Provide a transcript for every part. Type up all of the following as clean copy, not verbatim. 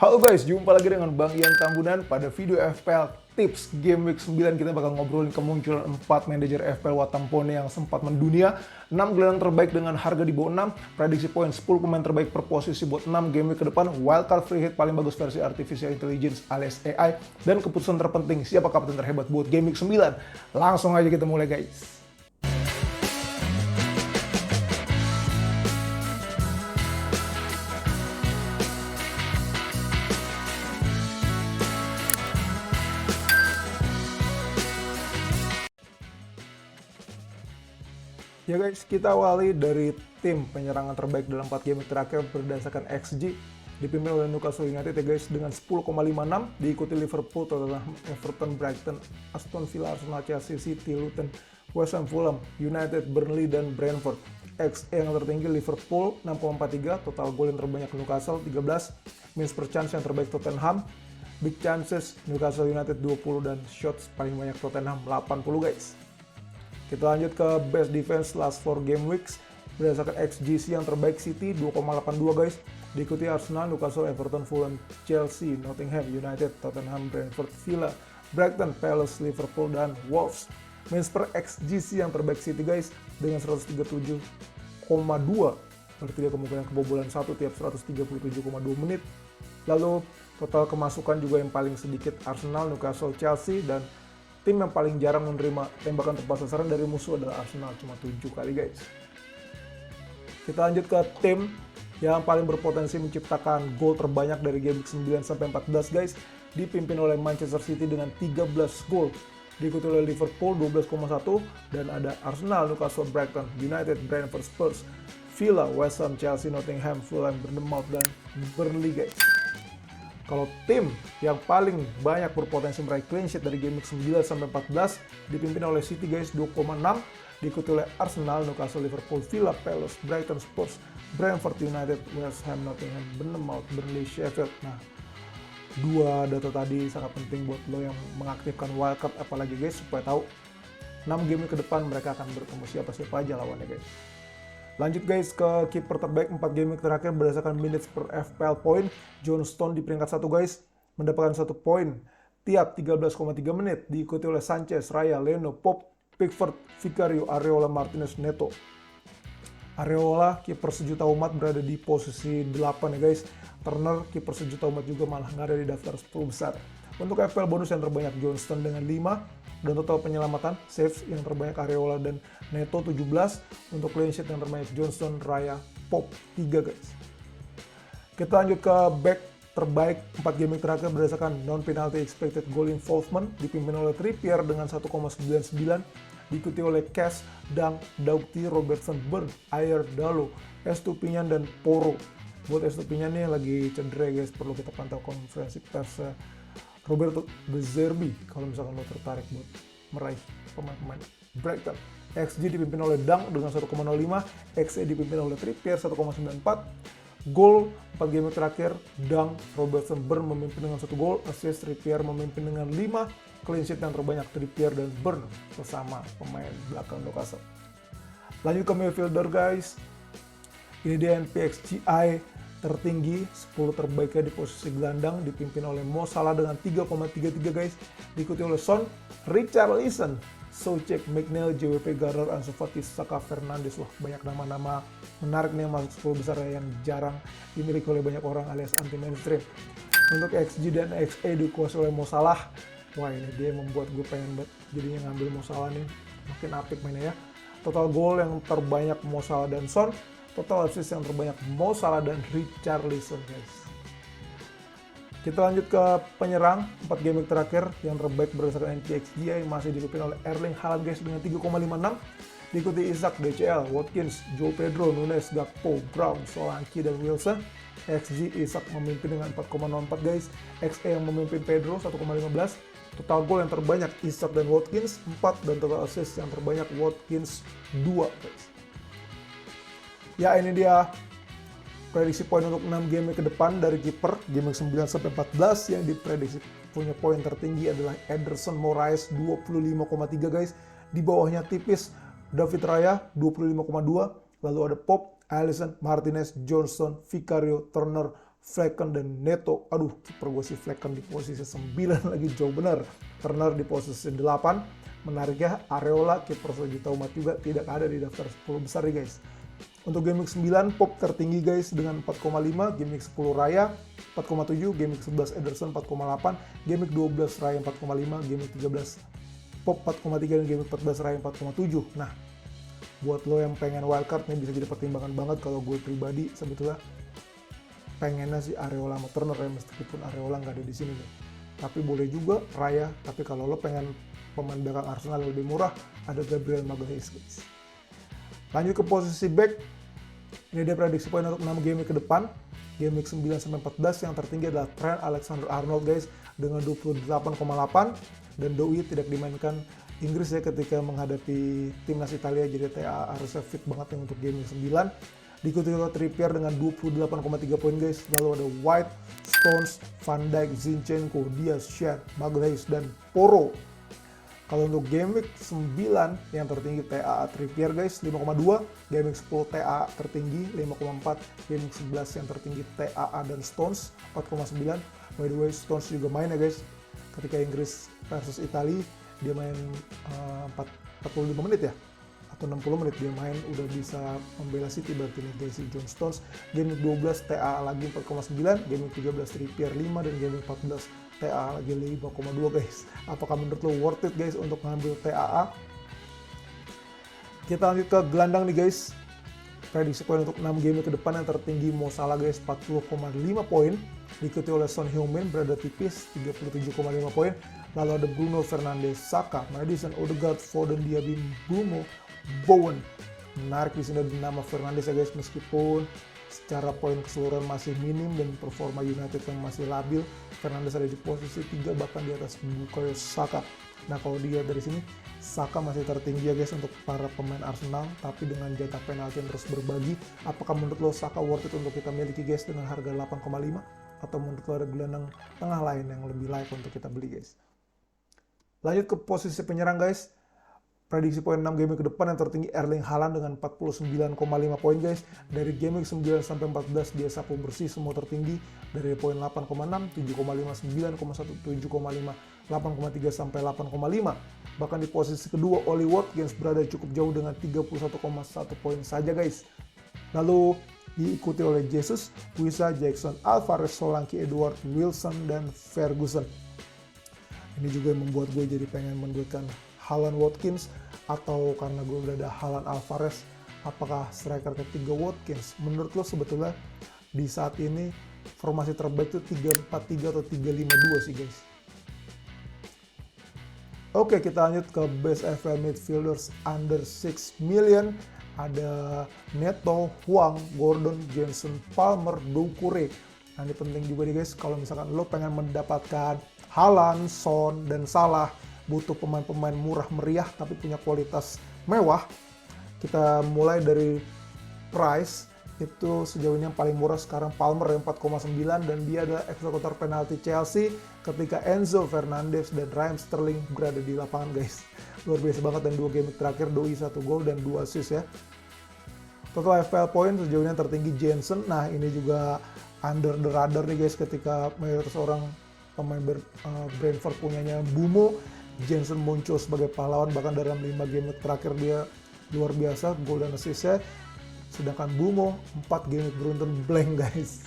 Halo guys, jumpa lagi dengan Bang Ian Tambunan. Pada video FPL Tips Game Week 9 kita bakal ngobrolin kemunculan 4 manajer FPL Watampone yang sempat mendunia, 6 gelandang terbaik dengan harga di bawah 6, prediksi poin 10 pemain terbaik per posisi buat 6 game week ke depan, wildcard free hit paling bagus versi Artificial Intelligence alias AI, dan keputusan terpenting siapa kapten terhebat buat Game Week 9. Langsung aja kita mulai guys. Ya guys, kita awali dari tim penyerangan terbaik dalam 4 game terakhir berdasarkan XG, dipimpin oleh Newcastle United ya guys dengan 10,56, diikuti Liverpool, Tottenham, Everton, Brighton, Aston Villa, Arsenal, Chelsea, City, Luton, West Ham, Fulham, United, Burnley, dan Brentford. XE yang tertinggi Liverpool 6,43, total gol yang terbanyak Newcastle 13, minutes per chance yang terbaik Tottenham, big chances Newcastle United 20, dan shots paling banyak Tottenham 80 guys. Kita lanjut ke best defense last 4 game weeks. Berdasarkan XGC yang terbaik City 2,82 guys. Diikuti Arsenal, Newcastle, Everton, Fulham, Chelsea, Nottingham, United, Tottenham, Brentford, Villa, Brighton, Palace, Liverpool, dan Wolves. Minutes per XGC yang terbaik City guys dengan 137,2. Berarti dia kemungkinan kebobolan 1 tiap 137,2 menit. Lalu total kemasukan juga yang paling sedikit Arsenal, Newcastle, Chelsea, dan tim yang paling jarang menerima tembakan tepat sasaran dari musuh adalah Arsenal, cuma 7 kali guys. Kita lanjut ke tim yang paling berpotensi menciptakan gol terbanyak dari game 9 sampai 14 guys, dipimpin oleh Manchester City dengan 13 gol, diikuti oleh Liverpool 12,1, dan ada Arsenal, Newcastle, Brighton, United, Brentford, Spurs, Villa, West Ham, Chelsea, Nottingham, Fulham, Bournemouth, dan Burnley guys. Kalau tim yang paling banyak berpotensi meraih clean sheet dari game 9 sampai 14 dipimpin oleh City guys 2,6, diikuti oleh Arsenal, Newcastle, Liverpool, Villa, Palace, Brighton, Spurs, Brentford, United, West Ham, Nottingham, Bournemouth, Burnley, Sheffield. Nah, dua data tadi sangat penting buat lo yang mengaktifkan wildcard apalagi guys, supaya tahu 6 game ke depan mereka akan bertemu siapa-siapa aja lawannya guys. Lanjut guys ke kiper terbaik 4 game terakhir berdasarkan minutes per FPL point. John Stone di peringkat 1 guys, mendapatkan 1 poin tiap 13,3 menit, diikuti oleh Sanchez, Raya, Leno, Pope, Pickford, Vicario, Areola, Martinez, Neto. Areola kiper sejuta umat berada di posisi 8 ya guys. Turner kiper sejuta umat juga malah nggak ada di daftar 10 besar. Untuk FPL bonus yang terbanyak Johnston dengan 5, dan total penyelamatan saves yang terbanyak Areola dan Neto 17, untuk clean sheet yang terbanyak Johnston, Raya, Pop 3 guys. Kita lanjut ke back terbaik 4 game terakhir berdasarkan non-penalty expected goal involvement, dipimpin oleh Trippier dengan 1,99, diikuti oleh Cash, Dang, Doughty, Robertson, Burn, Ayer, Dalo, Estupiñán, dan Porro. Buat Estupiñán nih lagi cedera guys, perlu kita pantau konferensi pers Roberto De Zerbi kalau misalkan lo tertarik buat meraih pemain-pemain Brighton. XG dipimpin oleh Dang dengan 1,05, XE dipimpin oleh Trippier 1,94. Gol 4 game terakhir Dang, Robertson, Burn memimpin dengan 1 gol, assist Trippier memimpin dengan 5, clean sheet yang terbanyak Trippier dan Burn bersama pemain belakang Newcastle. Lanjut ke midfielder guys. Ini dia NPXGI tertinggi, 10 terbaiknya di posisi gelandang, dipimpin oleh Mo Salah dengan 3,33 guys, diikuti oleh Son, Richarlison, Soucek, McNeil, JWP, Garner, Ansu Fati, Saka, Fernandes. Wah, banyak nama-nama menarik nih yang masuk 10 besar yang jarang dimiliki oleh banyak orang alias anti mainstream. Untuk XG dan XA dikuasai oleh Mo Salah. Wah, ini dia yang membuat gue pengen banget jadinya ngambil Mo Salah nih, makin apik mainnya ya. Total gol yang terbanyak Mo Salah dan Son, total assist yang terbanyak Mo Salah dan Richarlison guys. Kita lanjut ke penyerang 4 game terakhir yang terbaik berdasarkan NPXGI masih dipimpin oleh Erling Haaland guys dengan 3,56, diikuti Isak, DCL, Watkins, Joe Pedro, Nunes, Gakpo, Brown, Solanke, dan Wilson. XG Isak memimpin dengan 4,04 guys, XE yang memimpin Pedro 1,15, total gol yang terbanyak Isak dan Watkins 4, dan total assist yang terbanyak Watkins 2 guys. Ya, ini dia prediksi poin untuk 6 game ke depan dari kiper game 9 sampai 14 yang diprediksi punya poin tertinggi adalah Ederson Moraes 25,3 guys. Di bawahnya tipis David Raya 25,2, lalu ada Pop, Alisson, Martinez, Johnson, Vicario, Turner, Flecken dan Neto. Aduh, kiper gue si Flecken di posisi 9 lagi jauh bener. Turner di posisi 8. Menariknya Areola, kiper sejuta umat juga tidak ada di daftar 10 besar nih guys. Untuk game week 9, Pop tertinggi guys dengan 4,5, game week 10 Raya 4,7, game week 11 Ederson 4,8, game week 12 Raya 4,5, game week 13 Pop 4,3 dan game week 14 Raya 4,7. Nah, buat lo yang pengen wildcard nih bisa jadi pertimbangan banget. Kalau gue pribadi sebetulnya pengennya sih Areola sama Turner ya, meskipun Areola nggak ada di sini nih. Tapi boleh juga Raya, tapi kalau lo pengen pemain belakang Arsenal lebih murah, ada Gabriel Magalhaes guys. Lanjut ke posisi back, ini dia prediksi poin untuk 6 game ke depan. Game week 9 sampai 14 yang tertinggi adalah Trent Alexander-Arnold guys dengan 28,8, dan Doi tidak dimainkan Inggris ya ketika menghadapi timnas Italia, jadi TA harusnya fit banget untuk game week 9. Diikuti oleh Trippier dengan 28,3 poin guys. Lalu ada White, Stones, Van Dijk, Zinchenko, Diaz, Shaw, Magalhaes, dan Porro. Kalau untuk game week 9 yang tertinggi TAA Trippier guys 5,2, game week 10 TAA tertinggi 5,4, game week 11 yang tertinggi TAA dan Stones 4,9. By the way, Stones juga main ya guys. Ketika Inggris versus Italia, dia main 45 menit ya, atau 60 menit dia main, udah bisa membela City berarti nih guys si John Stones. Game week 12 TA lagi 4,9, game week 13 Trippier 5, dan game week 14 TA lagi 5,2 guys. Apakah menurut lo worth it guys untuk ngambil TAA? Kita lanjut ke gelandang nih guys. Prediksi poin untuk 6 game ke depan yang tertinggi Mo Salah guys 40,5 poin, diikuti oleh Son Heung-min berada tipis 37,5 poin. Lalu ada Bruno Fernandes, Saka, Maddison, Odegaard, Foden, Diaby, Mbeumo, Bowen. Menarik di sini ada nama Fernandes ya guys, meskipun secara poin keseluruhan masih minim dan performa United yang masih labil. Fernandes ada di posisi 3 bahkan di atas Bukayo Saka. Nah kalau dilihat dari sini, Saka masih tertinggi ya guys untuk para pemain Arsenal, tapi dengan jatah penalti yang terus berbagi. Apakah menurut lo Saka worth it untuk kita miliki guys dengan harga 8,5? Atau menurut lo ada gelandang tengah lain yang lebih layak untuk kita beli guys? Lanjut ke posisi penyerang guys. Prediksi poin 6 game ke depan yang tertinggi Erling Haaland dengan 49,5 poin guys. Dari game week 9 sampai 14 dia sapu bersih semua tertinggi dari poin 8,6, 7,5, 9,1, 7,5, 8,3 sampai 8,5. Bahkan di posisi kedua Oli Watkins berada cukup jauh dengan 31,1 poin saja guys. Lalu diikuti oleh Jesus, Wisa, Jackson, Alvarez, Solanke, Edward, Wilson, dan Ferguson. Ini juga yang membuat gue jadi pengen menduetkan Haaland Watkins, atau karena gue udah ada Haaland Alvarez, apakah striker ketiga Watkins? Menurut lo sebetulnya di saat ini formasi terbaik itu 3-4-3 atau 3-5-2 sih guys. Oke, kita lanjut ke best FPL midfielders under 6 million. Ada Neto, Hwang, Gordon, Jensen, Palmer, Doucouré. Nah ini penting juga nih guys, kalau misalkan lo pengen mendapatkan Haaland, Son, dan Salah, butuh pemain-pemain murah meriah tapi punya kualitas mewah. Kita mulai dari price, itu sejauh ini yang paling murah sekarang Palmer yang 4,9, dan dia adalah eksekutor penalti Chelsea ketika Enzo Fernandez dan Raheem Sterling berada di lapangan guys. Luar biasa banget, dan 2 game terakhir Doi 1 gol dan 2 assist ya. Total FPL point sejauh ini yang tertinggi Jensen. Nah ini juga under the radar nih guys, ketika mayoritas orang pemain Brentford punyanya Mbeumo, Jensen muncul sebagai pahlawan, bahkan dalam 5 game terakhir dia luar biasa gol dan assist-nya. Sedangkan Mbeumo 4 game beruntun blank guys.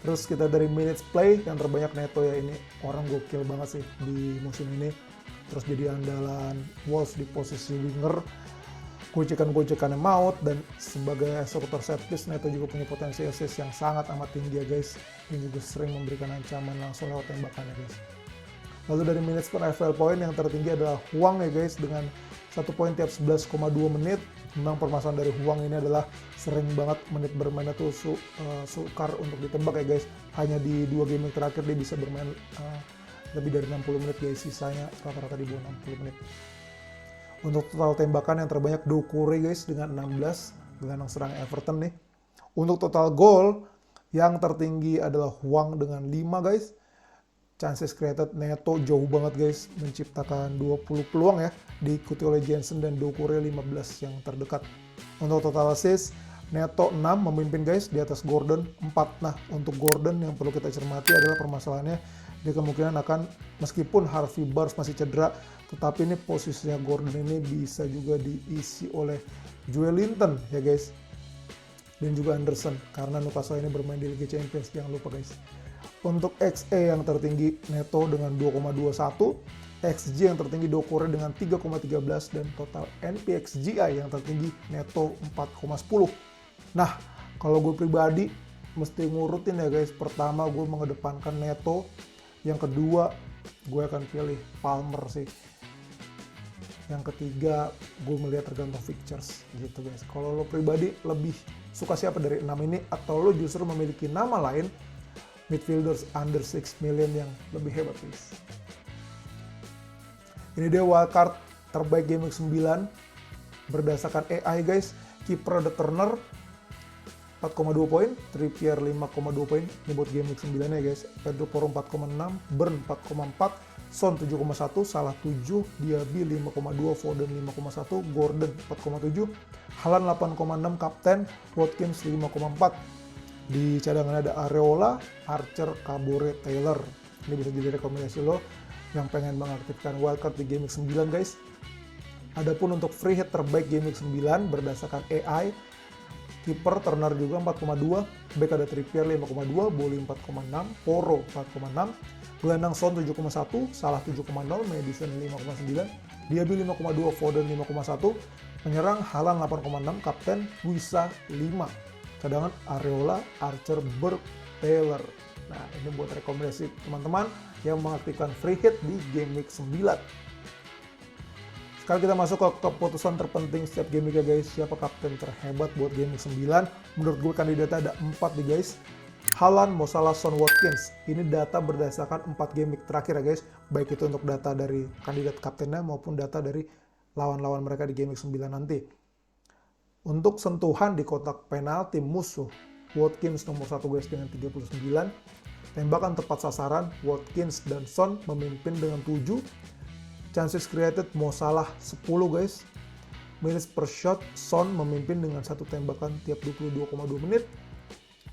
Terus kita dari minutes play yang terbanyak Neto ya, ini orang gokil banget sih di musim ini. Terus jadi andalan Wolves di posisi winger, gocekan-gocekannya maut, dan sebagai eksekutor set piece Neto juga punya potensi assist yang sangat amat tinggi ya guys. Ini juga sering memberikan ancaman langsung lewat tembakannya guys. Lalu dari minutes per FPL point yang tertinggi adalah Hwang ya guys dengan 1 poin tiap 11,2 menit. Memang permasalahan dari Hwang ini adalah sering banget menit bermainnya tuh sukar untuk ditembak ya guys. Hanya di 2 game terakhir dia bisa bermain lebih dari 60 menit guys, sisanya rata-rata di bawah 60 menit. Untuk total tembakan yang terbanyak Doucouré guys dengan 16, gelandang serang Everton nih. Untuk total gol yang tertinggi adalah Hwang dengan 5 guys. Chances created Neto jauh banget guys, menciptakan 20 peluang ya, diikuti oleh Jensen dan Doucouré 15 yang terdekat. Untuk total assist Neto 6 memimpin guys di atas Gordon 4. Nah, untuk Gordon yang perlu kita cermati adalah permasalahannya dia kemungkinan akan, meskipun Harvey Barnes masih cedera, tetapi ini posisinya Gordon ini bisa juga diisi oleh Joel Linton ya guys, dan juga Anderson, karena Newcastle ini bermain di Liga Champions, jangan lupa guys. Untuk XE yang tertinggi Neto dengan 2,21, XG yang tertinggi Doucouré dengan 3,13, dan total NPXGI yang tertinggi Neto 4,10. Nah, kalau gue pribadi mesti ngurutin ya guys. Pertama gue mengedepankan Neto, yang kedua gue akan pilih Palmer sih, yang ketiga gue melihat tergantung fixtures gitu guys. Kalau lo pribadi lebih suka siapa dari 6 ini, atau lo justru memiliki nama lain midfielders under 6 million yang lebih hebat guys? Ini dia wildcard terbaik Game Week 9 berdasarkan AI guys. Kiper The Turner 4,2 poin, Trippier 5,2 poin, ini buat Game Week 9 ya guys. Pedro Porro 4,6, Burn 4,4, Son 7,1, Salah 7, Diaby 5,2, Foden 5,1, Gordon 4,7, Haaland 8,6, Kapten, Watkins 5,4. Di cadangan ada Areola, Archer, Kabore, Taylor. Ini bisa jadi rekomendasi lo yang pengen mengaktifkan wildcard di Game Week 9 guys. Adapun untuk free hit terbaik Game Week 9 berdasarkan AI, kiper Turner juga 4,2, back ada Trippier 5,2, Boli 4,6, Porro 4,6, gelandang Son 7,1, Salah 7,0, Madison 5,9, Diaby 5,2, Foden 5,1, penyerang Haaland 8,6, Kapten Wisa 5, cadangan Areola, Archer, Burke, Taylor. Nah, ini buat rekomendasi teman-teman yang mengaktifkan free hit di Game Week 9. Sekarang kita masuk ke keputusan terpenting setiap game week ya guys. Siapa kapten terhebat buat Game Week 9? Menurut gue kandidatnya ada 4 nih guys. Haaland, Mo Salah, Son, Watkins. Ini data berdasarkan 4 game week terakhir ya guys. Baik itu untuk data dari kandidat kaptennya maupun data dari lawan-lawan mereka di Game Week 9 nanti. Untuk sentuhan di kotak penalti musuh, Watkins nomor 1 guys dengan 39. Tembakan tepat sasaran, Watkins dan Son memimpin dengan 7. Chances created, Mo Salah 10 guys. Minutes per shot, Son memimpin dengan 1 tembakan tiap 22,2 menit.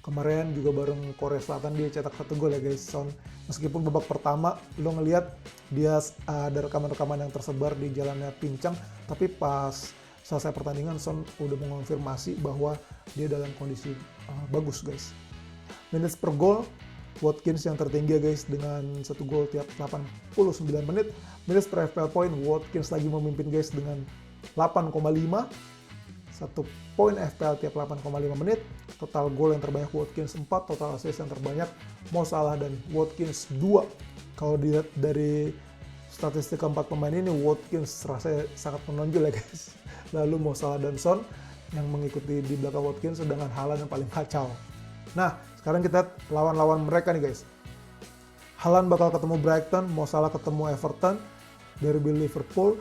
Kemarin juga bareng Korea Selatan dia cetak 1 gol ya guys, Son. Meskipun babak pertama lo ngelihat dia ada rekaman-rekaman yang tersebar di jalannya pincang, tapi pas selesai pertandingan Son udah mengonfirmasi bahwa dia dalam kondisi bagus guys. Minutes per goal, Watkins yang tertinggi guys dengan 1 gol tiap 89 menit. Minutes per FPL point, Watkins lagi memimpin guys dengan 8,5. 1 poin FPL tiap 8,5 menit. Total gol yang terbanyak Watkins 4, total assist yang terbanyak Mo Salah dan Watkins 2. Kalau dilihat dari statistik keempat pemain ini, Watkins rasanya sangat menonjol ya guys. Lalu Mo Salah dan Son yang mengikuti di belakang Watkins, sedangkan Haaland yang paling kacau. Nah, sekarang kita lawan-lawan mereka nih guys. Haaland bakal ketemu Brighton, Mo Salah ketemu Everton, derby Liverpool,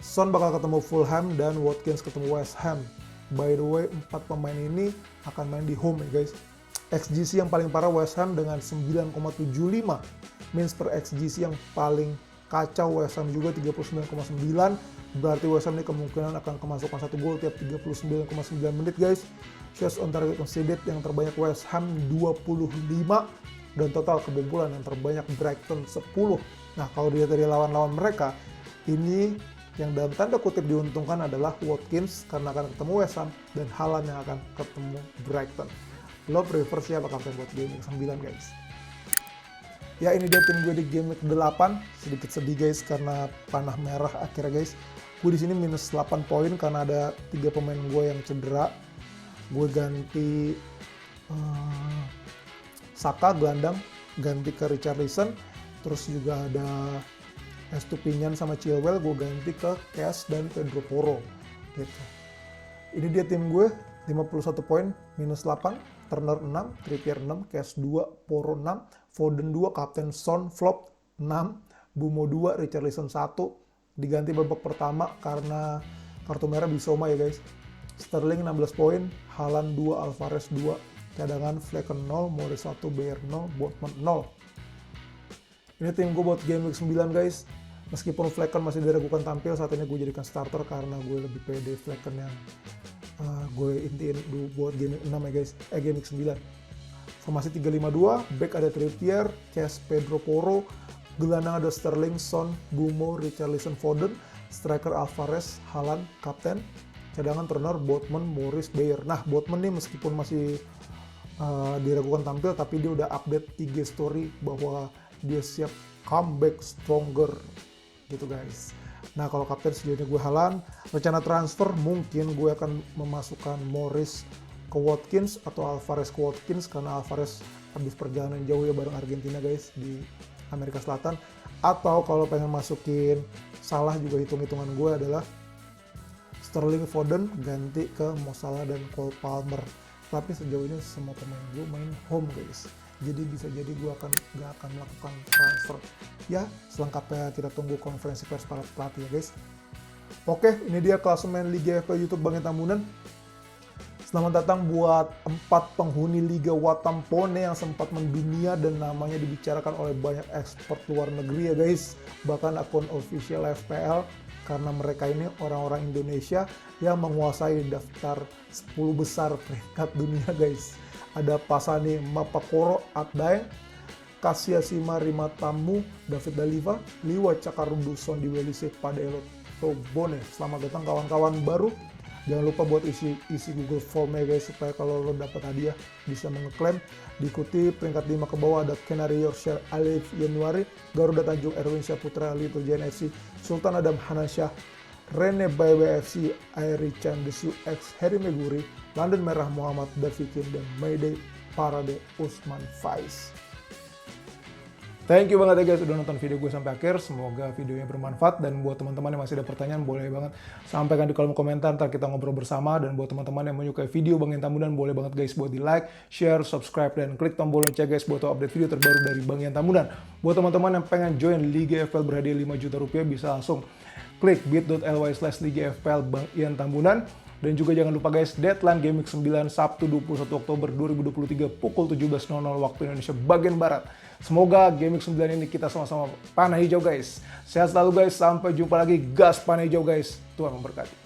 Son bakal ketemu Fulham, dan Watkins ketemu West Ham. By the way, 4 pemain ini akan main di home ya guys. XGC yang paling parah West Ham dengan 9,75. Minutes per XGC yang paling kacau West Ham juga 39,9. Berarti West Ham ini kemungkinan akan kemasukan 1 gol tiap 39,9 menit guys. Shots on target conceded yang terbanyak West Ham 25, dan total kebobolan yang terbanyak Brighton 10. Nah, kalau dilihat dari lawan-lawan mereka, ini yang dalam tanda kutip diuntungkan adalah Watkins karena akan ketemu West Ham, dan Haaland yang akan ketemu Brighton. Lo prefer siapa kapten buat Game Week 9 guys? Ya, ini dia tim gue di Game Week 8. Sedikit sedih guys karena panah merah akhirnya guys. Gue di sini minus 8 poin karena ada 3 pemain gue yang cedera. Gue ganti Saka gelandang, ganti ke Richarlison. Terus juga ada Estupinian sama Chilwell, gue ganti ke Cash dan Pedro Porro gitu. Ini dia tim gue, 51 poin, minus 8, Turner 6, Trippier 6, Cash 2, Porro 6, Foden 2, Kapten Son flop 6, Bumo 2, Richarlison 1, diganti babak pertama karena kartu merah Bissouma ya guys. Sterling 16 poin, Haaland 2, Alvarez 2, cadangan Flecken 0, Morris 1, Bayer 0, Botman 0. Ini tim gue buat Game Week 9 guys. Meskipun Flecken masih diragukan tampil, saat ini gue jadikan starter karena gue lebih pede Flecken yang gue intiin dulu buat game 6 ya guys, game 9. Formasi 3-5-2, back ada Trippier, Kes, Pedro Porro, gelandang ada Sterling, Son, Bumo, Richarlison, Foden, striker Alvarez, Haaland, kapten, cadangan Turner, Botman, Morris, Bayer. Nah, Botman nih meskipun masih diragukan tampil, tapi dia udah update IG story bahwa dia siap comeback stronger gitu guys. Nah, kalau kapten sejauhnya gue Haaland. Rencana transfer mungkin gue akan memasukkan Morris ke Watkins atau Alvarez ke Watkins, karena Alvarez habis perjalanan jauh ya bareng Argentina guys di Amerika Selatan. Atau kalau pengen masukin Salah juga hitung-hitungan gue adalah Sterling, Foden ganti ke Mo Salah dan Cole Palmer. Tapi sejauh ini semua pemain gue main home guys. Jadi bisa jadi gue gak akan melakukan transfer. Ya, selengkapnya kita tunggu konferensi pers para pelatih ya guys. Oke, ini dia klasemen Liga FPL YouTube Bang Tambunan. Selamat datang buat 4 penghuni Liga Watampone yang sempat mendunia dan namanya dibicarakan oleh banyak ekspor luar negeri ya guys. Bahkan akun official FPL, karena mereka ini orang-orang Indonesia yang menguasai daftar 10 besar peringkat dunia guys. Ada Pasani Mapakoro Atdaeng, Kasia Sima Rimatamu, David Daliva, Liwa Cakarundu Sondi Welise Padelo Tobone. Selamat datang kawan-kawan baru. Jangan lupa buat isi Google Form ya guys, supaya kalau lo dapat hadiah bisa mengeklaim. Diikuti peringkat 5 ke bawah ada Canary Yorkshire Alif Januari, Garuda Tanjung Erwin Syaputra, Little Giant FC, Sultan Adam Hanansyah, Rene Baebe FC, Airi Chan Desu X, Harry Meguri, London Merah Muhammad Davikin, dan Mayday Parade Usman Faiz. Thank you banget ya guys udah nonton video gue sampai akhir. Semoga videonya bermanfaat, dan buat teman-teman yang masih ada pertanyaan boleh banget sampaikan di kolom komentar, ntar kita ngobrol bersama. Dan buat teman-teman yang menyukai video Bang Ian Tambunan boleh banget guys buat di like, share, subscribe, dan klik tombol lonceng guys buat update video terbaru dari Bang Ian Tambunan. Buat teman-teman yang pengen join Liga FPL berhadiah 5 juta rupiah bisa langsung klik bit.ly/Liga FPL Bang Ian Tambunan. Dan juga jangan lupa guys, deadline Game Week 9 Sabtu 21 Oktober 2023 pukul 17.00 waktu Indonesia bagian Barat. Semoga Game Week 9 ini kita sama-sama panah hijau guys. Sehat selalu guys, sampai jumpa lagi. Gas panah hijau guys. Tuhan memberkati.